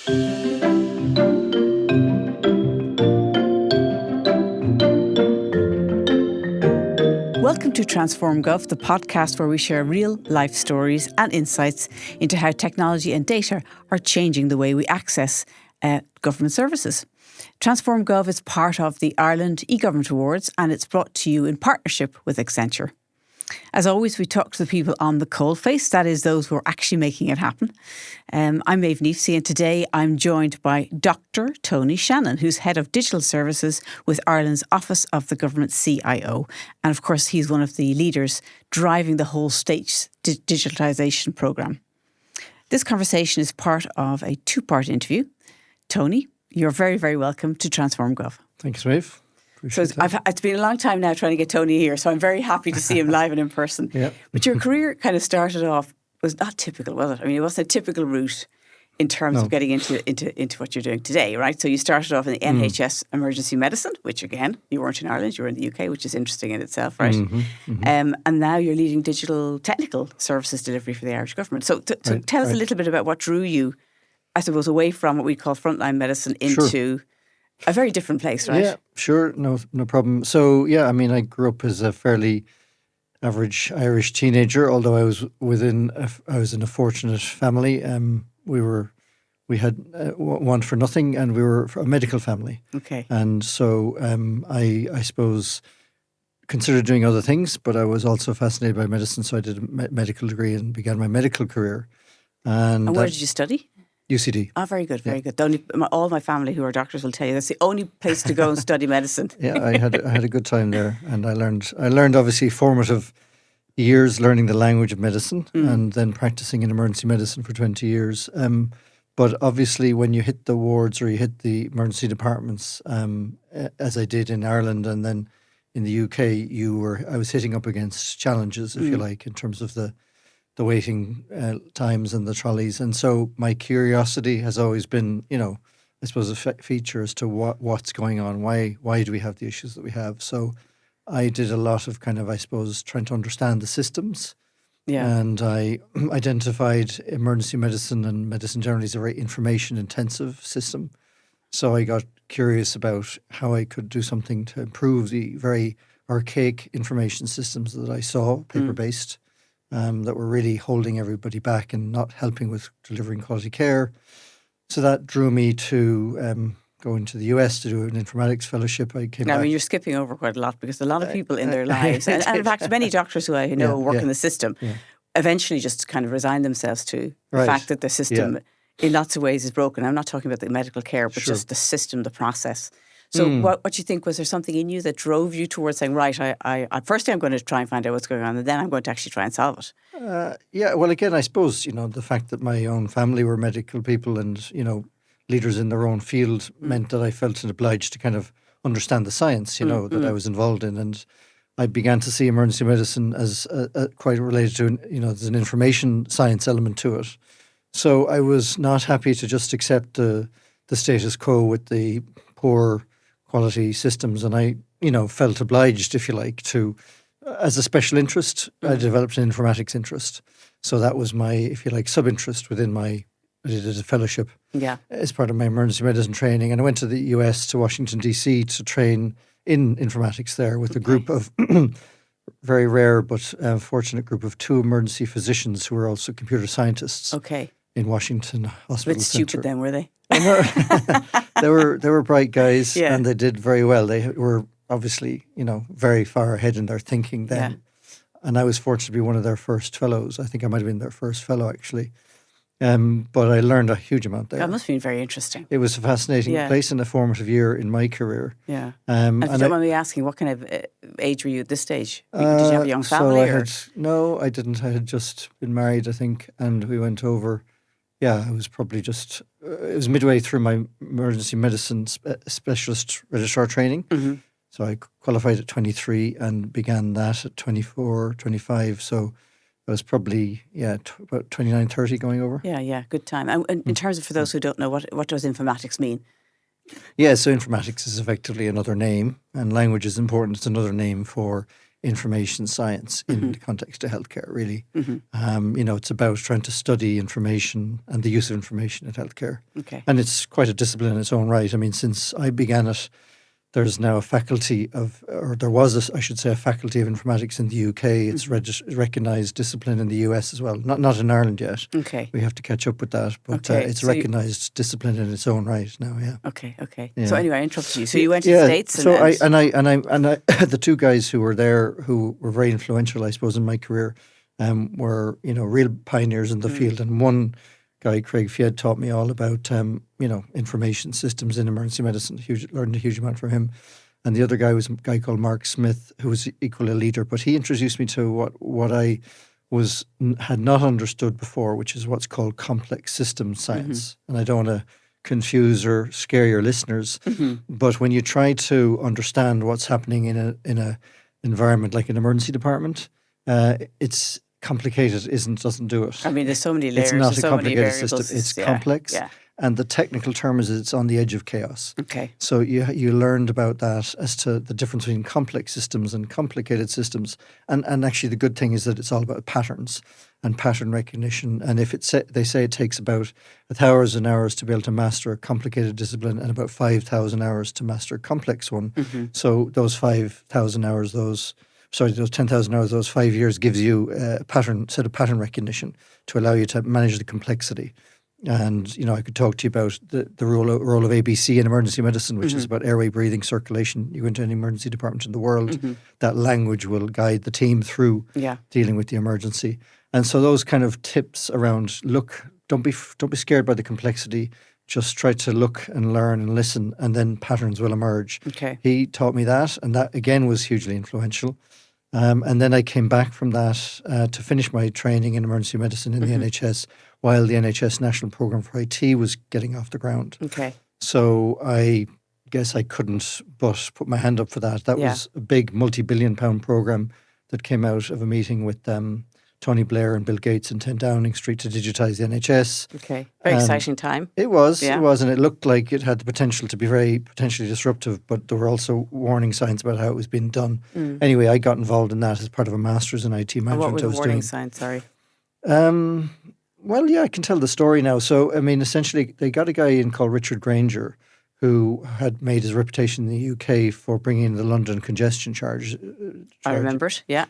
Welcome to Transform Gov, the podcast where we share real life stories and insights into how technology and data are changing the way we access government services. Transform Gov is part of the Ireland eGovernment Awards, and it's brought to you in partnership with Accenture. As always, we talk to the people on the coalface, that is those who are actually making it happen. I'm Maeve Kneafsey, and today I'm joined by Dr Tony Shannon, who's Head of Digital Services with Ireland's Office of the Government CIO. And of course, he's one of the leaders driving the whole state's digitalisation programme. This conversation is part of a two-part interview. Tony, you're very, very welcome to Transform Gov. Thanks, Maeve. So it's been a long time now trying to get Tony here, so I'm very happy to see him live and in person. Yeah. But your career kind of started off, was not typical, was it? I mean, it wasn't a typical route in terms of getting into what you're doing today, right? So you started off in the NHS emergency medicine, which again, you weren't in Ireland, you were in the UK, which is interesting in itself, right? And now you're leading digital technical services delivery for the Irish government. So tell us a little bit about what drew you, I suppose, away from what we call frontline medicine into a very different place, right? Yeah, sure. No problem. So, yeah, I mean, I grew up as a fairly average Irish teenager, although I was in a fortunate family. We had one for nothing, and we were a medical family. Okay. And so I suppose considered doing other things, but I was also fascinated by medicine, so I did a medical degree and began my medical career. And where did you study? UCD. Oh, very good, very good. All my family who are doctors will tell you that's the only place to go and study medicine. Yeah, I had a good time there, and I learned obviously formative years learning the language of medicine, and then practicing in emergency medicine for 20 years. But obviously, when you hit the wards or you hit the emergency departments, as I did in Ireland and then in the UK, I was hitting up against challenges, if you like, in terms of the waiting times and the trolleys. And so my curiosity has always been, I suppose a feature as to what's going on. Why do we have the issues that we have? So I did a lot of kind of, I suppose, trying to understand the systems. Yeah. And I identified emergency medicine and medicine generally as a very information intensive system. So I got curious about how I could do something to improve the very archaic information systems that I saw, paper-based, that were really holding everybody back and not helping with delivering quality care. So that drew me to going to the US to do an informatics fellowship. I mean, you're skipping over quite a lot because a lot of people in their lives, and in fact, many doctors who I know work in the system, eventually just kind of resign themselves to the fact that the system in lots of ways is broken. I'm not talking about the medical care, but just the system, the process. So what do you think, was there something in you that drove you towards saying, right, firstly I'm going to try and find out what's going on, and then I'm going to actually try and solve it? Well, again, I suppose, the fact that my own family were medical people and, leaders in their own field meant that I felt obliged to kind of understand the science, that I was involved in. And I began to see emergency medicine as quite related to, there's an information science element to it. So I was not happy to just accept the status quo with the poor quality systems, and I, felt obliged, if you like, to, as a special interest, I developed an informatics interest. So that was my, if you like, sub-interest within I did a fellowship as part of my emergency medicine training, and I went to the US, to Washington, D.C. to train in informatics there with a group of very rare but fortunate group of 2 emergency physicians who were also computer scientists in Washington Hospital. A bit stupid then, were they? They were bright guys, and they did very well. They were obviously, very far ahead in their thinking then. Yeah. And I was fortunate to be one of their first fellows. I think I might have been their first fellow, actually. But I learned a huge amount there. That must have been very interesting. It was a fascinating place and a formative year in my career. Yeah. And if you don't mind me asking, what kind of age were you at this stage? Did you have a young family? No, I didn't. I had just been married, I think, and we went over. Yeah, I was probably it was midway through my emergency medicine specialist registrar training. Mm-hmm. So I qualified at 23 and began that at 24, 25. So I was probably, about 29, 30 going over. Yeah, good time. And in terms of, for those who don't know, what does informatics mean? Yeah, so informatics is effectively another name, and language is important. It's another name for information science in the context of healthcare, really. It's about trying to study information and the use of information in healthcare. Okay. And it's quite a discipline in its own right. I mean, since I began it, there's now a faculty of, or there was, I should say, a faculty of informatics in the UK. It's recognised discipline in the US as well. Not in Ireland yet. Okay. We have to catch up with that, but it's recognised discipline in its own right now. Yeah. Okay. Yeah. So anyway, I interrupted you. So you went to the States. So I the two guys who were there, who were very influential, I suppose, in my career, were real pioneers in the field. And one guy, Craig Fied, taught me all about information systems in emergency medicine. Learned a huge amount from him. And the other guy was a guy called Mark Smith, who was equally a leader. But he introduced me to what I had not understood before, which is what's called complex systems science. And I don't want to confuse or scare your listeners, but when you try to understand what's happening in a environment like an emergency department, it's complicated. Doesn't do it. I mean, there's so many layers. It's not a so complicated system. It's complex. Yeah. And the technical term is it's on the edge of chaos. Okay. So you learned about that as to the difference between complex systems and complicated systems. And actually the good thing is that it's all about patterns and pattern recognition. And if they say it takes about 1,000 and hours to be able to master a complicated discipline and about 5,000 hours to master a complex one. So those 5,000 hours, those 10,000 hours, those 5 years gives you a set of pattern recognition to allow you to manage the complexity. And, I could talk to you about the role of ABC in emergency medicine, which is about airway, breathing, circulation. You go into any emergency department in the world, that language will guide the team through dealing with the emergency. And so those kind of tips around, look, don't be scared by the complexity. Just try to look and learn and listen, and then patterns will emerge. Okay. He taught me that, and that again was hugely influential. And then I came back from that to finish my training in emergency medicine in the NHS while the NHS National Programme for IT was getting off the ground. Okay. So I guess I couldn't but put my hand up for that. That was a big multi-billion-pound programme that came out of a meeting with Tony Blair and Bill Gates in 10 Downing Street to digitise the NHS. Okay. Very exciting time. It was, and it looked like it had the potential to be very potentially disruptive, but there were also warning signs about how it was being done. Anyway, I got involved in that as part of a master's in IT management. And what were I the was warning doing. signs, sorry? Well, I can tell the story now. So, I mean, essentially, they got a guy in called Richard Granger, who had made his reputation in the UK for bringing in the London congestion charge. I remember it, yeah.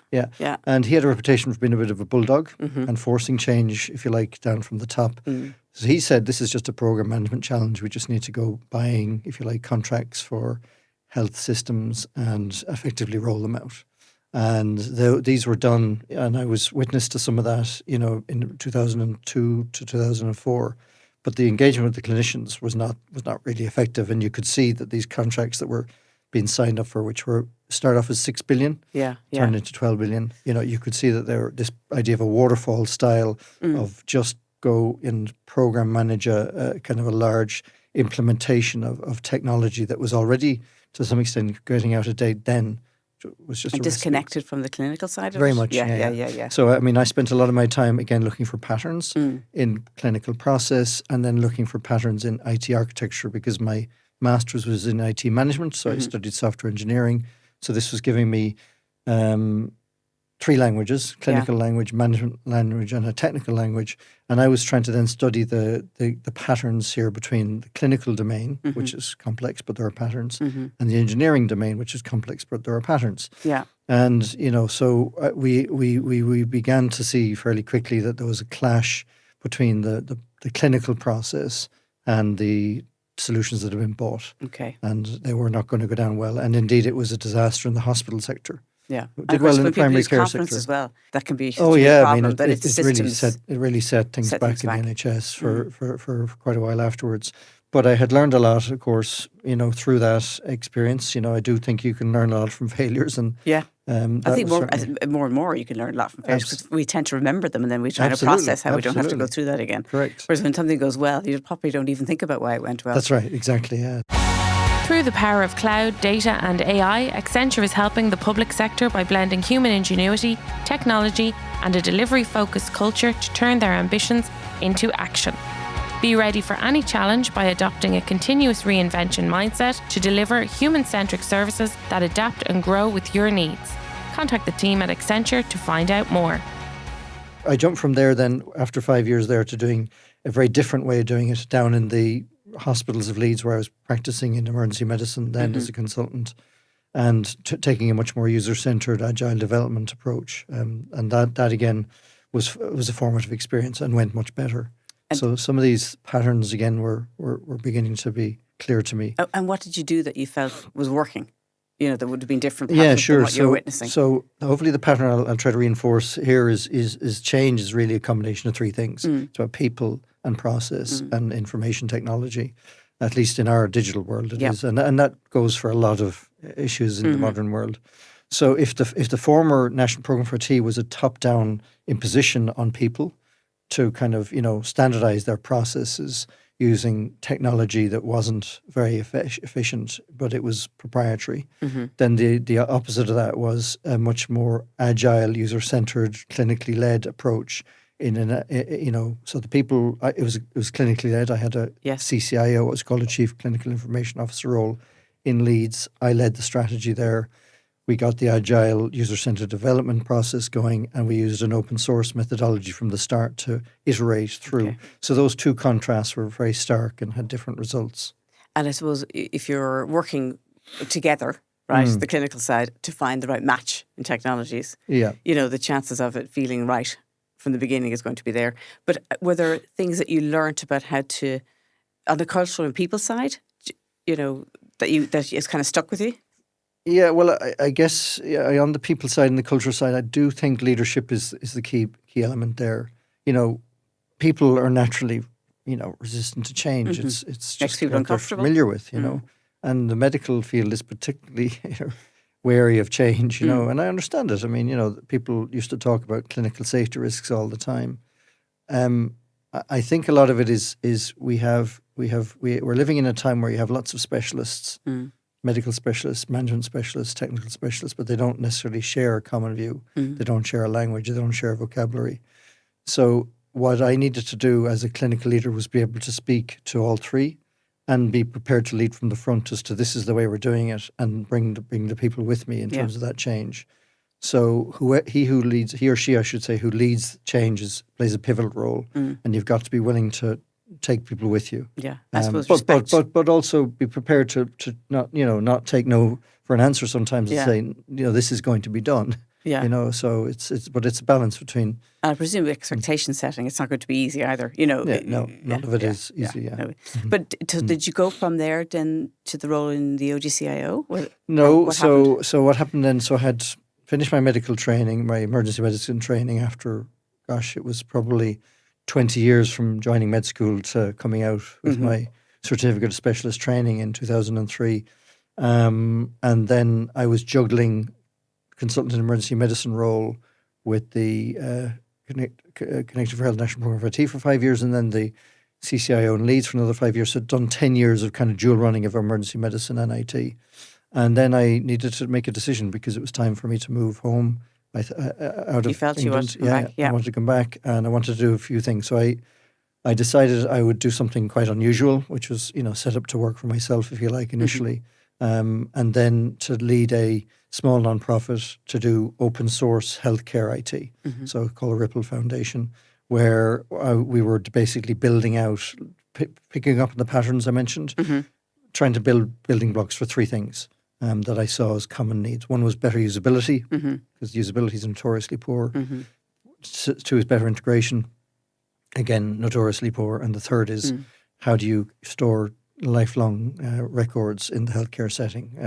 And he had a reputation for being a bit of a bulldog and forcing change, if you like, down from the top. So he said, this is just a program management challenge. We just need to go buying, if you like, contracts for health systems and effectively roll them out. And these were done, and I was witness to some of that, in 2002 to 2004. But the engagement with the clinicians was not really effective, and you could see that these contracts that were being signed up for, which were start off as 6 billion, turned into 12 billion. You could see that this idea of a waterfall style of just go and program manage a kind of a large implementation of technology that was already to some extent getting out of date then. Was just disconnected from the clinical side of it? Very much, yeah. So, I mean, I spent a lot of my time, again, looking for patterns in clinical process and then looking for patterns in IT architecture because my master's was in IT management, so I studied software engineering. So this was giving me 3 languages, clinical language, management language, and a technical language. And I was trying to then study the patterns here between the clinical domain, which is complex, but there are patterns, and the engineering domain, which is complex, but there are patterns. Yeah. And, so we began to see fairly quickly that there was a clash between the clinical process and the solutions that had been bought. Okay. And they were not going to go down well. And indeed, it was a disaster in the hospital sector. Yeah, did well in the primary care sector as well. That can be a problem. I mean, it really set things back in the NHS for quite a while afterwards. But I had learned a lot, of course, through that experience. I do think you can learn a lot from failures, and I think more and more you can learn a lot from failures because we tend to remember them and then we try to process how we don't have to go through that again. Correct. Whereas when something goes well, you probably don't even think about why it went well. That's right, exactly. Yeah. Through the power of cloud, data and AI, Accenture is helping the public sector by blending human ingenuity, technology and a delivery-focused culture to turn their ambitions into action. Be ready for any challenge by adopting a continuous reinvention mindset to deliver human-centric services that adapt and grow with your needs. Contact the team at Accenture to find out more. I jumped from there then, after 5 years there, to doing a very different way of doing it down in the hospitals of Leeds, where I was practicing in emergency medicine then as a consultant, and taking a much more user-centred, agile development approach. And that again was a formative experience and went much better. And so some of these patterns again were beginning to be clear to me. And what did you do that you felt was working? That would have been different than what you were witnessing. So hopefully the pattern I'll try to reinforce here is change is really a combination of three things. It's about people and process and information technology, at least in our digital world it is. And that goes for a lot of issues in the modern world. So if the former National Programme for IT was a top-down imposition on people to kind of, standardise their processes using technology that wasn't very efficient, but it was proprietary. Then the opposite of that was a much more agile, user-centered, clinically led approach. So the people, it was clinically led. I had a CCIO, what's called a Chief Clinical Information Officer role in Leeds. I led the strategy there. We got the agile user-centered development process going, and we used an open source methodology from the start to iterate through. Okay. So those two contrasts were very stark and had different results. And I suppose if you're working together, right, the clinical side, to find the right match in technologies, the chances of it feeling right from the beginning is going to be there. But were there things that you learned about how to, on the cultural and people side, that is kind of stuck with you? Yeah, well, I guess on the people side and the culture side, I do think leadership is the key element there. People are naturally, resistant to change. It's just what they're familiar with, and the medical field is particularly wary of change, and I understand it. I mean, people used to talk about clinical safety risks all the time. I think a lot of it is we're living in a time where you have lots of specialists. Medical specialists, management specialists, technical specialists, but they don't necessarily share a common view. They don't share a language. They don't share a vocabulary. So what I needed to do as a clinical leader was be able to speak to all three and be prepared to lead from the front as to this is the way we're doing it, and bring the people with me in terms of that change. So he or she, I should say, who leads change plays a pivotal role, and you've got to be willing to take people with you. Yeah, I suppose but also be prepared to not take no for an answer sometimes and say, this is going to be done. Yeah. So it's a balance between. And I presume expectation setting, it's not going to be easy either. None of it is easy. Yeah. No. But did you go from there then to the role in the OGCIO? No. So what happened then? So I had finished my medical training, my emergency medicine training after, it was probably 20 years from joining med school to coming out with my certificate of specialist training in 2003. And then I was juggling consultant in emergency medicine role with the Connected for Health National Programme for IT for 5 years, and then the CCIO in Leeds for another 5 years. So I'd done 10 years of kind of dual running of emergency medicine and IT. And then I needed to make a decision because it was time for me to move home. Out of you felt England. You wanted to come back? Yeah, I wanted to come back, and I wanted to do a few things. So I decided I would do something quite unusual, which was set up to work for myself, if you like, initially, and then to lead a small nonprofit to do open source healthcare IT. So called Ripple Foundation, where we were basically building out, picking up on the patterns I mentioned, trying to build building blocks for three things. That I saw as common needs. One was better usability, because usability is notoriously poor. Two is better integration, again, notoriously poor. And the third is how do you store lifelong records in the healthcare setting,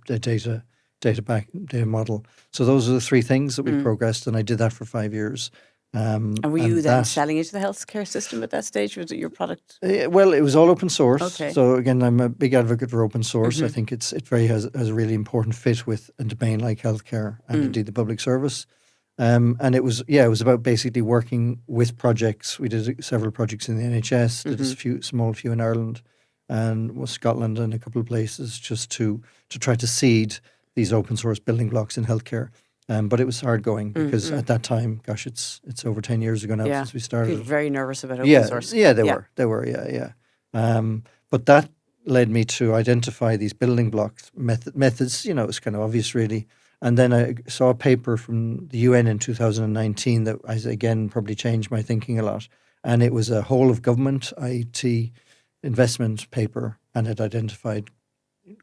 data model. So those are the three things that we progressed, and I did that for 5 years. And were you then selling into the healthcare system at that stage? Was it your product? Well, it was all open source. Okay. So again, I'm a big advocate for open source. I think it has a really important fit with a domain like healthcare and indeed the public service. And it was about basically working with projects. We did several projects in the NHS, did a small few in Ireland and Scotland and a couple of places, just to try to seed these open source building blocks in healthcare. But it was hard going because at that time, it's over 10 years ago now since we started. People were very nervous about open source. Yeah, they were. But that led me to identify these building blocks methods. It's kind of obvious, really. And then I saw a paper from the UN in 2019 that, again, probably changed my thinking a lot. And it was a whole of government IT investment paper, and it identified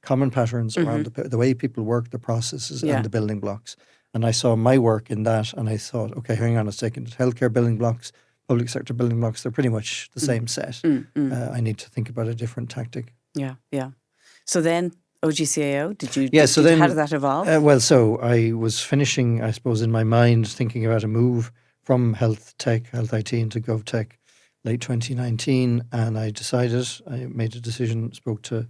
common patterns around the way people work, the processes, and the building blocks. And I saw my work in that, and I thought, okay, hang on a second. Healthcare building blocks, public sector building blocks, they're pretty much the same set. I need to think about a different tactic. Yeah, yeah. So then OGCIO, how did that evolve? Well, so I was finishing, I suppose, in my mind, thinking about a move from health IT into GovTech late 2019. And I made a decision, spoke to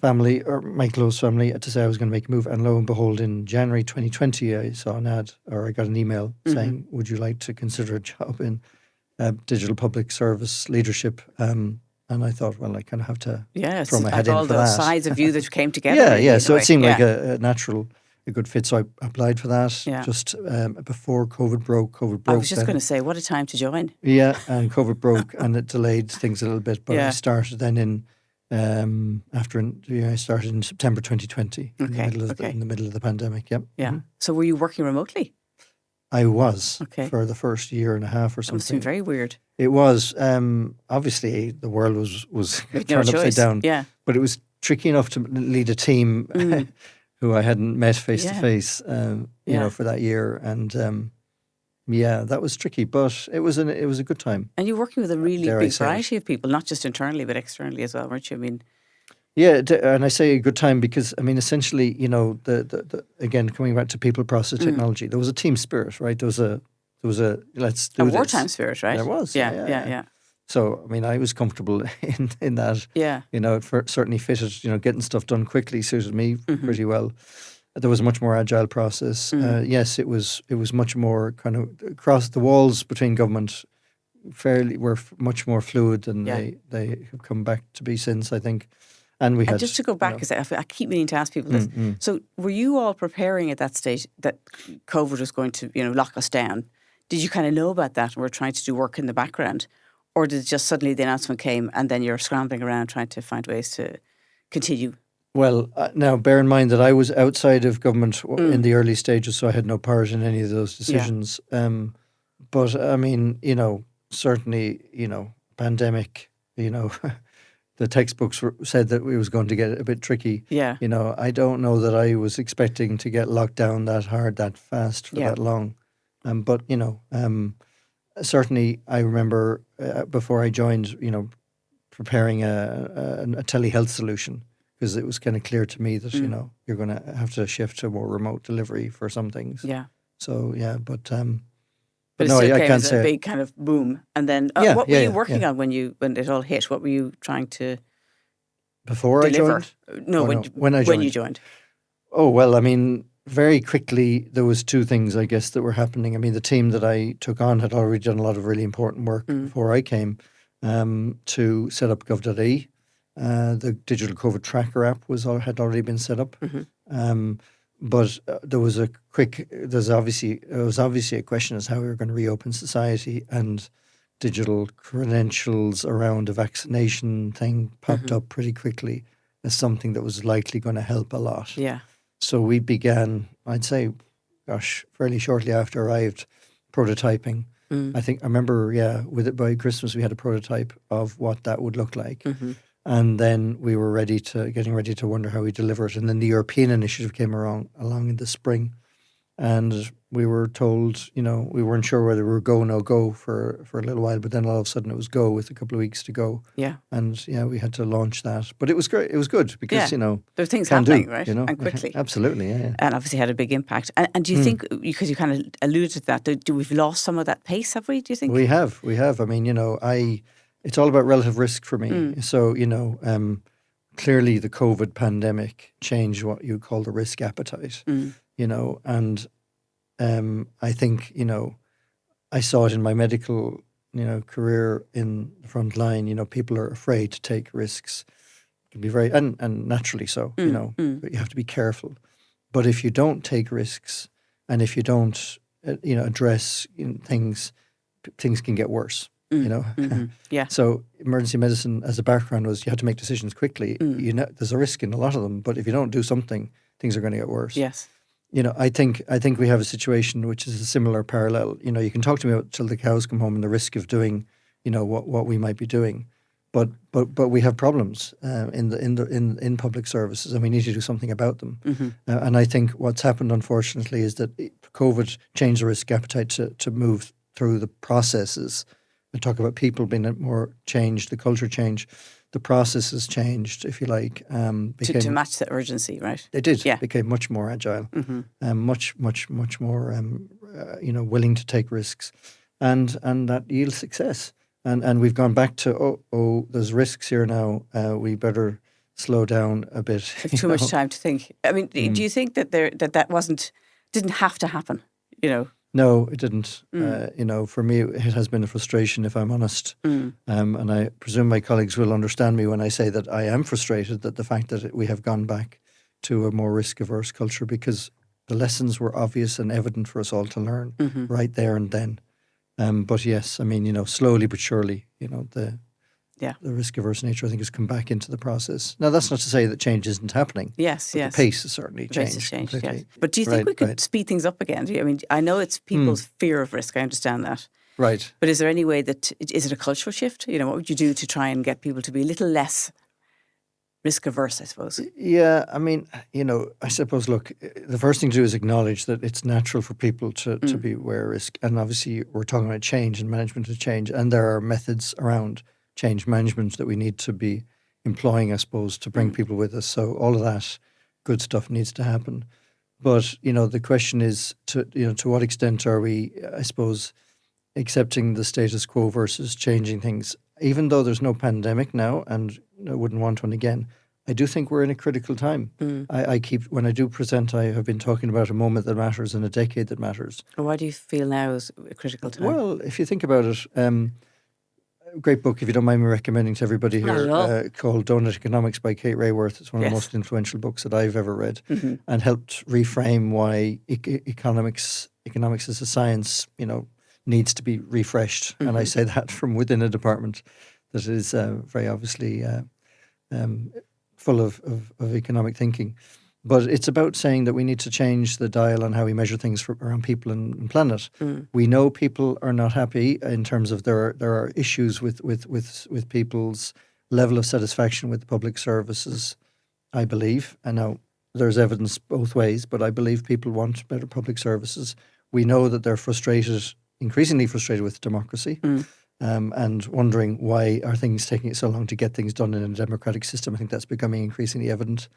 family, or my close family, to say I was going to make a move. And lo and behold, in January 2020, I saw an ad, or I got an email saying, would you like to consider a job in digital public service leadership? And I thought, well, I kind of have to throw my head in for that. All those sides of you that came together. Yeah. So it seemed like a good fit. So I applied for that just before COVID broke. I was just going to say, what a time to join. Yeah, and COVID broke and it delayed things a little bit. But I started then I started in September 2020 in the middle of the pandemic. Yep. Yeah. So were you working remotely? I was for the first year and a half or something. It must have been very weird. It was. Obviously, the world was turned upside down. Yeah. But it was tricky enough to lead a team who I hadn't met face to face, for that year. And that was tricky, but it was a good time. And you're working with a really big variety of people, not just internally, but externally as well, weren't you? I mean, yeah, and I say a good time because, I mean, essentially, the again, coming back to people, process, technology, there was a team spirit, right? There was a let's do this. A wartime spirit, right? There was. Yeah. So, I mean, I was comfortable in that. Yeah. It certainly fitted, getting stuff done quickly suited me pretty well. There was a much more agile process. Yes, it was much more kind of across the walls between government were much more fluid than they have come back to be since, I think. And we had, just to go back, because I keep meaning to ask people this. So were you all preparing at that stage that COVID was going to, lock us down? Did you kind of know about that and were trying to do work in the background? Or did it just suddenly the announcement came and then you're scrambling around trying to find ways to continue? Well, now bear in mind that I was outside of government in the early stages, so I had no part in any of those decisions. Yeah. But I mean, certainly, pandemic, the textbooks said that it was going to get a bit tricky. Yeah. I don't know that I was expecting to get locked down that hard, that fast, for that long. But certainly I remember before I joined, preparing a telehealth solution, because it was kind of clear to me that, you're going to have to shift to more remote delivery for some things. Yeah. So, yeah, but no, I can't say. A big kind of boom. And then what were you working on when it all hit? What were you trying to Before deliver? I joined? No, when you joined. Oh, well, I mean, very quickly there was two things, I guess, that were happening. I mean, the team that I took on had already done a lot of really important work before I came to set up gov.ie. The digital COVID tracker app had already been set up. But there was obviously a question as how we were going to reopen society, and digital credentials around a vaccination thing popped up pretty quickly as something that was likely going to help a lot. Yeah. So we began, I'd say, fairly shortly after I arrived, prototyping. I remember, with it by Christmas we had a prototype of what that would look like. And then we were getting ready to wonder how we deliver it. And then the European initiative came along in the spring. And we were told, we weren't sure whether we were go, no go for a little while. But then all of a sudden it was go with a couple of weeks to go. Yeah. And we had to launch that. But it was great. It was good because, there were things happening, right? And quickly. Absolutely, yeah. And obviously had a big impact. And do you think, because you kind of alluded to that, do we've lost some of that pace, have we, do you think? We have. I mean, it's all about relative risk for me. So, clearly the COVID pandemic changed what you call the risk appetite, and I think, I saw it in my medical, career in the front line. People are afraid to take risks. It can be very, and naturally so, but you have to be careful. But if you don't take risks and if you don't, address things can get worse. Yeah. So emergency medicine as a background was you had to make decisions quickly. There's a risk in a lot of them, but if you don't do something, things are going to get worse. Yes. I think we have a situation which is a similar parallel. You can talk to me about till the cows come home and the risk of doing, what we might be doing, but we have problems in public services, and we need to do something about them. And I think what's happened, unfortunately, is that COVID changed the risk appetite to move through the processes. I talk about people being more changed, the culture changed. The processes changed, if you like. To match the urgency, right? They did. Yeah. Became much more agile, much more, willing to take risks, and that yields success. And we've gone back to there's risks here now. We better slow down a bit. Too much time to think. I mean, do you think that didn't have to happen? No, it didn't. For me, it has been a frustration, if I'm honest. And I presume my colleagues will understand me when I say that I am frustrated that the fact that we have gone back to a more risk-averse culture, because the lessons were obvious and evident for us all to learn right there and then. But yes, I mean, slowly but surely, the risk-averse nature, I think, has come back into the process. Now, that's not to say that change isn't happening. Yes. The pace has certainly changed. Yes. But do you think we could speed things up again? I mean, I know it's people's fear of risk. I understand that. Right. But is there any way is it a cultural shift? What would you do to try and get people to be a little less risk-averse, I suppose? Yeah, I mean, I suppose, look, the first thing to do is acknowledge that it's natural for people to be aware of risk. And obviously, we're talking about change and management of change. And there are methods around change management that we need to be employing, I suppose, to bring people with us. So all of that good stuff needs to happen. But, the question is, to what extent are we, I suppose, accepting the status quo versus changing things? Even though there's no pandemic now, and I wouldn't want one again, I do think we're in a critical time. When I do present, I have been talking about a moment that matters and a decade that matters. Why do you feel now is a critical time? Well, if you think about it, great book, if you don't mind me recommending to everybody here, called Donut Economics by Kate Raworth. It's one of the most influential books that I've ever read, and helped reframe why economics as a science, needs to be refreshed. And I say that from within a department that is very obviously full of economic thinking. But it's about saying that we need to change the dial on how we measure things around people and planet. We know people are not happy in terms of there are issues with people's level of satisfaction with public services, I believe. And now there's evidence both ways, but I believe people want better public services. We know that they're increasingly frustrated with democracy. And wondering why are things taking so long to get things done in a democratic system. I think that's becoming increasingly evident.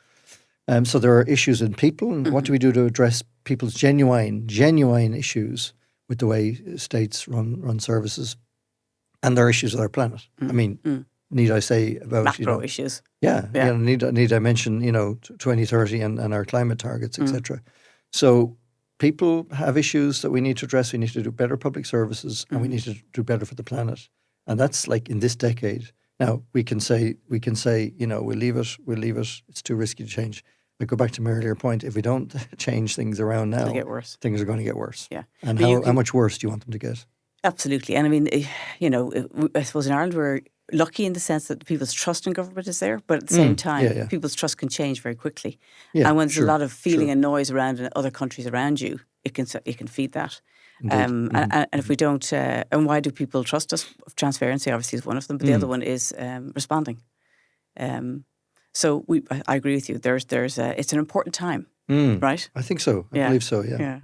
So there are issues in people, and what do we do to address people's genuine issues with the way states run services? And there are issues with our planet. I mean, need I say about macro issues? Yeah. Need I mention 2030 and our climate targets, etc. So people have issues that we need to address. We need to do better public services, and we need to do better for the planet. And that's like in this decade. Now we can say we'll leave it. It's too risky to change. I go back to my earlier point. If we don't change things around now, things are going to get worse. Yeah. And how much worse do you want them to get? Absolutely. And I mean, I suppose in Ireland we're lucky in the sense that people's trust in government is there, but at the same time, people's trust can change very quickly. Yeah, and when there's a lot of feeling and noise around in other countries around you, it can feed that. And if we don't, and why do people trust us? Transparency obviously is one of them, but the other one is responding. So I agree with you. It's an important time, right? I think so. I believe so. Yeah.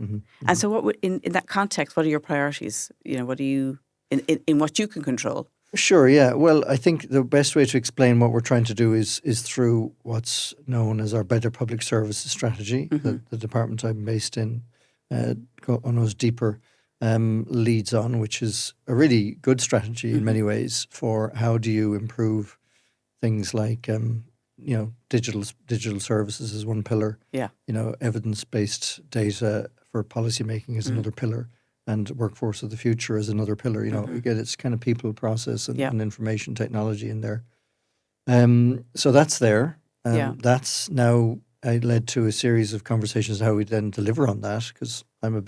And so, in that context, what are your priorities? What do you in what you can control? Sure. Yeah. Well, I think the best way to explain what we're trying to do is through what's known as our Better Public Services strategy. The department I'm based in, knows deeper. Leads on, which is a really good strategy in many ways for how do you improve things like digital services is one pillar. Yeah. Evidence-based data for policymaking is another pillar, and workforce of the future is another pillar. Again, it's kind of people, process, and information technology in there. So that's there. That's now led to a series of conversations how we then deliver on that, because I'm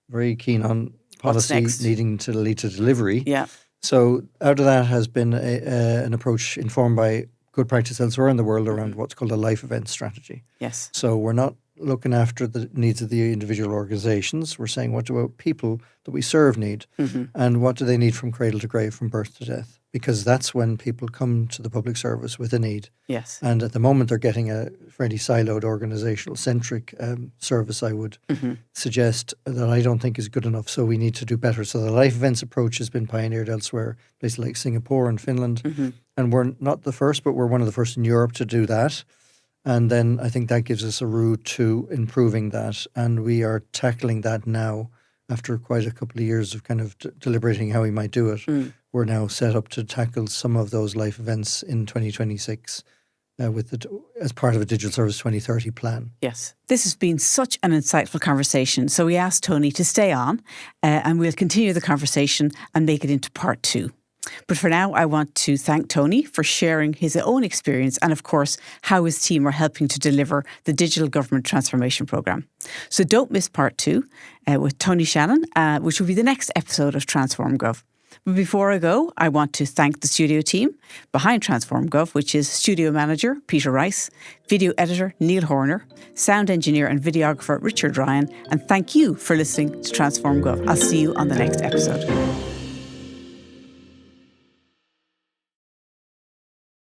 very keen on policy needing to lead to delivery. Yeah. So out of that has been an approach informed by good practice elsewhere in the world around what's called a life event strategy. Yes. So we're not looking after the needs of the individual organisations. We're saying, what do people that we serve need? And what do they need from cradle to grave, from birth to death? Because that's when people come to the public service with a need. Yes. And at the moment, they're getting a fairly siloed, organisational-centric service, I would suggest, that I don't think is good enough. So we need to do better. So the life events approach has been pioneered elsewhere, places like Singapore and Finland. And we're not the first, but we're one of the first in Europe to do that. And then I think that gives us a route to improving that. And we are tackling that now after quite a couple of years of kind of deliberating how we might do it. We're now set up to tackle some of those life events in 2026 as part of a Digital Service 2030 plan. Yes. This has been such an insightful conversation. So we asked Tony to stay on and we'll continue the conversation and make it into part 2. But for now, I want to thank Tony for sharing his own experience and, of course, how his team are helping to deliver the Digital Government Transformation Programme. So don't miss part 2 with Tony Shannon, which will be the next episode of Transform Gov. But before I go, I want to thank the studio team behind Transform Gov, which is studio manager Peter Rice, video editor Neil Horner, sound engineer and videographer Richard Ryan, and thank you for listening to Transform Gov. I'll see you on the next episode.